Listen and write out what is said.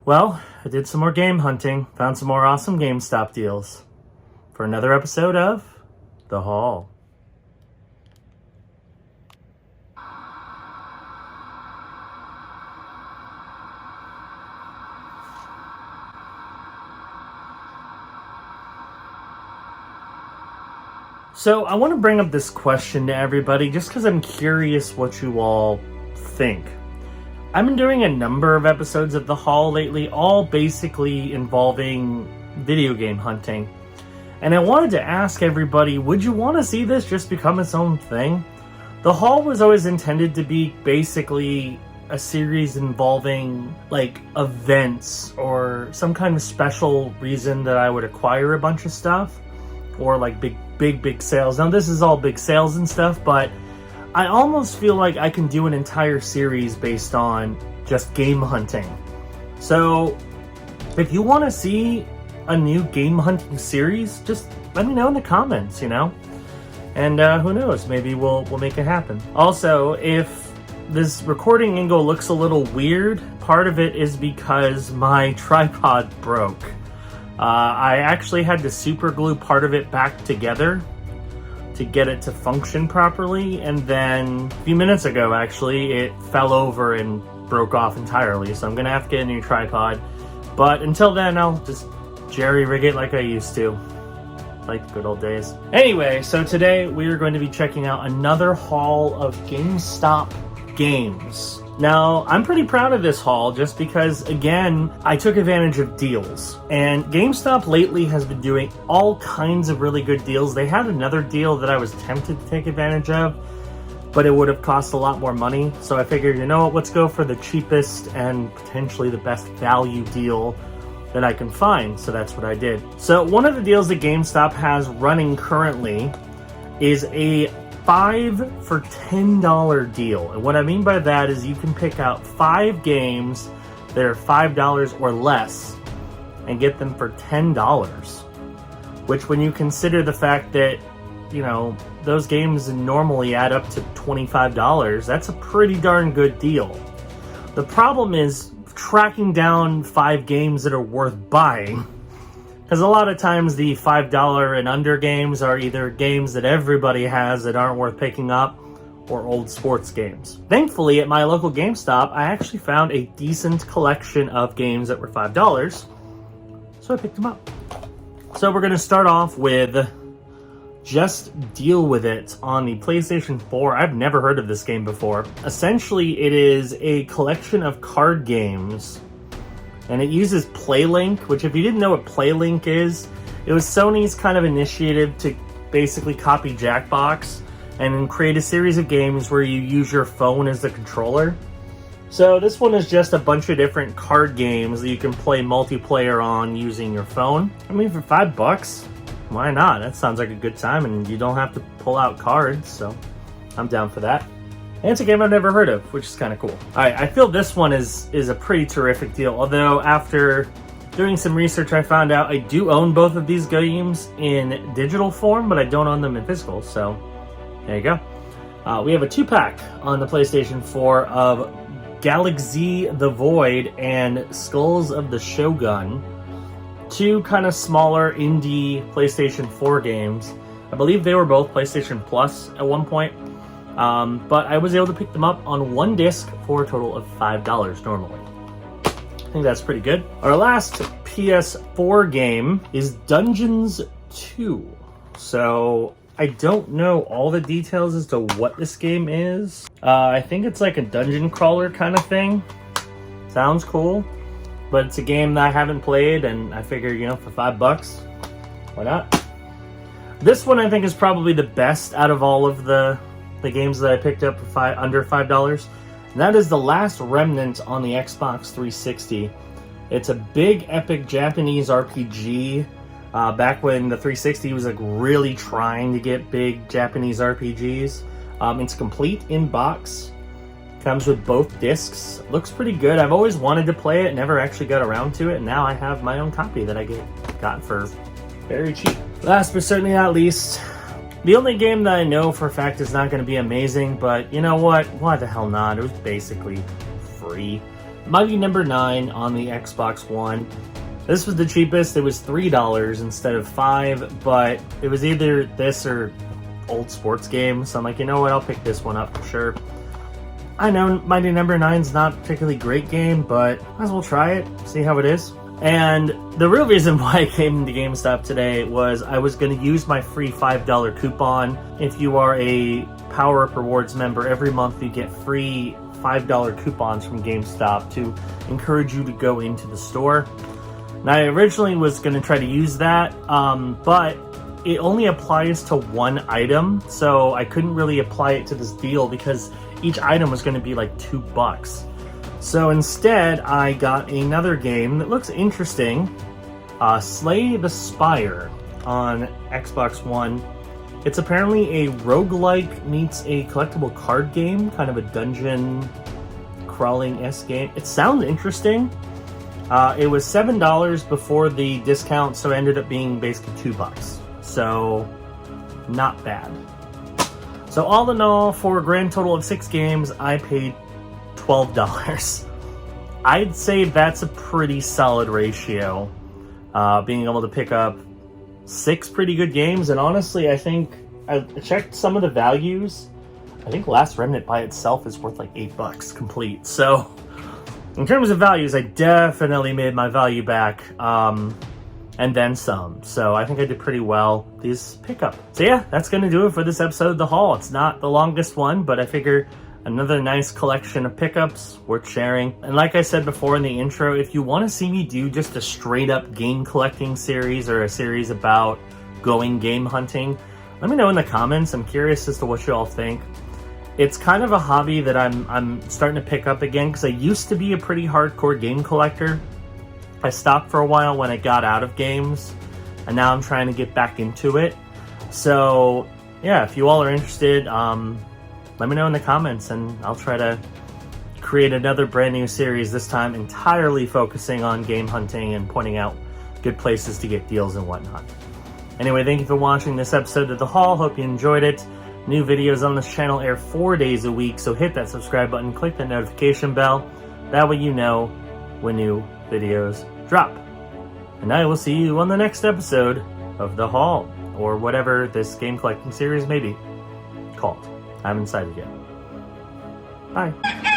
Well, I did some more game hunting, found some more awesome Gamestop deals for another episode of The Haul. So I want to bring up this question to everybody just because I'm curious what you all think. I've been doing a number of episodes of The Haul lately, all basically involving video game hunting. And I wanted to ask everybody, would you want to see this just become its own thing? The Haul was always intended to be basically a series involving like events or some kind of special reason that I would acquire a bunch of stuff, or like big sales. Now this is all big sales and stuff, but I almost feel like I can do an entire series based on just game hunting. So if you want to see a new game hunting series, just let me know in the comments, and who knows, maybe we'll make it happen. Also, if this recording angle looks a little weird, part of it is because my tripod broke. I actually had to super glue part of it back together to get it to function properly, and then a few minutes ago actually it fell over and broke off entirely, so I'm gonna have to get a new tripod. But until then, I'll just jerry-rig it like I used to, like the good old days. Anyway, so today we are going to be checking out another haul of GameStop games. Now, I'm pretty proud of this haul just because, again, I took advantage of deals. And GameStop lately has been doing all kinds of really good deals. They had another deal that I was tempted to take advantage of, but it would have cost a lot more money. So I figured, you know what, let's go for the cheapest and potentially the best value deal that I can find. So that's what I did. So one of the deals that GameStop has running currently is a 5 for $10 deal. And what I mean by that is you can pick out 5 games that are $5 or less and get them for $10. Which, when you consider the fact that, those games normally add up to $25, that's a pretty darn good deal. The problem is tracking down 5 games that are worth buying. Because a lot of times the $5 and under games are either games that everybody has that aren't worth picking up, or old sports games. Thankfully, at my local GameStop, I actually found a decent collection of games that were $5, so I picked them up. So we're going to start off with Just Deal With It on the PlayStation 4. I've never heard of this game before. Essentially, it is a collection of card games, and it uses PlayLink, which, if you didn't know what PlayLink is, it was Sony's kind of initiative to basically copy Jackbox and create a series of games where you use your phone as the controller. So this one is just a bunch of different card games that you can play multiplayer on using your phone. I mean, for $5, why not? That sounds like a good time, and you don't have to pull out cards, so I'm down for that. And it's a game I've never heard of, which is kind of cool. Alright, I feel this one is a pretty terrific deal. Although, after doing some research, I found out I do own both of these games in digital form, but I don't own them in physical, so there you go. We have a 2-pack on the PlayStation 4 of Galaxy the Void and Skulls of the Shogun. 2 kind of smaller indie PlayStation 4 games. I believe they were both PlayStation Plus at one point. But I was able to pick them up on one disc for a total of $5 normally. I think that's pretty good. Our last PS4 game is Dungeons 2. So I don't know all the details as to what this game is. I think it's like a dungeon crawler kind of thing. Sounds cool. But it's a game that I haven't played, and I figure, for $5, why not? This one I think is probably the best out of all of the games that I picked up for under $5. And that is The Last Remnant on the Xbox 360. It's a big, epic Japanese RPG. Back when the 360 was really trying to get big Japanese RPGs. It's complete in box. Comes with both discs. Looks pretty good. I've always wanted to play it, never actually got around to it, and now I have my own copy that I got for very cheap. Last but certainly not least, the only game that I know for a fact is not going to be amazing, but you know what? Why the hell not? It was basically free. Mighty Number 9 on the Xbox One. This was the cheapest. It was $3 instead of $5, but it was either this or old sports game. So I'm like, you know what? I'll pick this one up for sure. I know Mighty Number 9's not a particularly great game, but might as well try it, see how it is. And the real reason why I came to GameStop today was I was going to use my free $5 coupon. If you are a Power Up Rewards member, every month you get free $5 coupons from GameStop to encourage you to go into the store. Now, I originally was going to try to use that, but it only applies to one item, so I couldn't really apply it to this deal because each item was going to be like $2. So instead, I got another game that looks interesting, Slay the Spire on Xbox One. It's apparently a roguelike meets a collectible card game, kind of a dungeon crawling-esque game. It sounds interesting. It was $7 before the discount, so it ended up being basically $2. So, not bad. So all in all, for a grand total of 6 games, I paid $12. I'd say that's a pretty solid ratio. Being able to pick up 6 pretty good games, and honestly, I think I checked some of the values. I think Last Remnant by itself is worth like $8 complete. So, in terms of values, I definitely made my value back, and then some. So I think I did pretty well these pickup. So yeah, that's gonna do it for this episode of The Haul. It's not the longest one, but I figure another nice collection of pickups worth sharing. And like I said before in the intro, if you want to see me do just a straight up game collecting series or a series about going game hunting, let me know in the comments. I'm curious as to what you all think. It's kind of a hobby that I'm starting to pick up again because I used to be a pretty hardcore game collector. I stopped for a while when I got out of games, and now I'm trying to get back into it. So yeah, if you all are interested, let me know in the comments, and I'll try to create another brand new series, this time entirely focusing on game hunting and pointing out good places to get deals and whatnot. Anyway, thank you for watching this episode of The Haul. Hope you enjoyed it. New videos on this channel air 4 days a week, so hit that subscribe button, click that notification bell. That way you know when new videos drop. And I will see you on the next episode of The Haul, or whatever this game collecting series may be called. I haven't decided yet. Bye.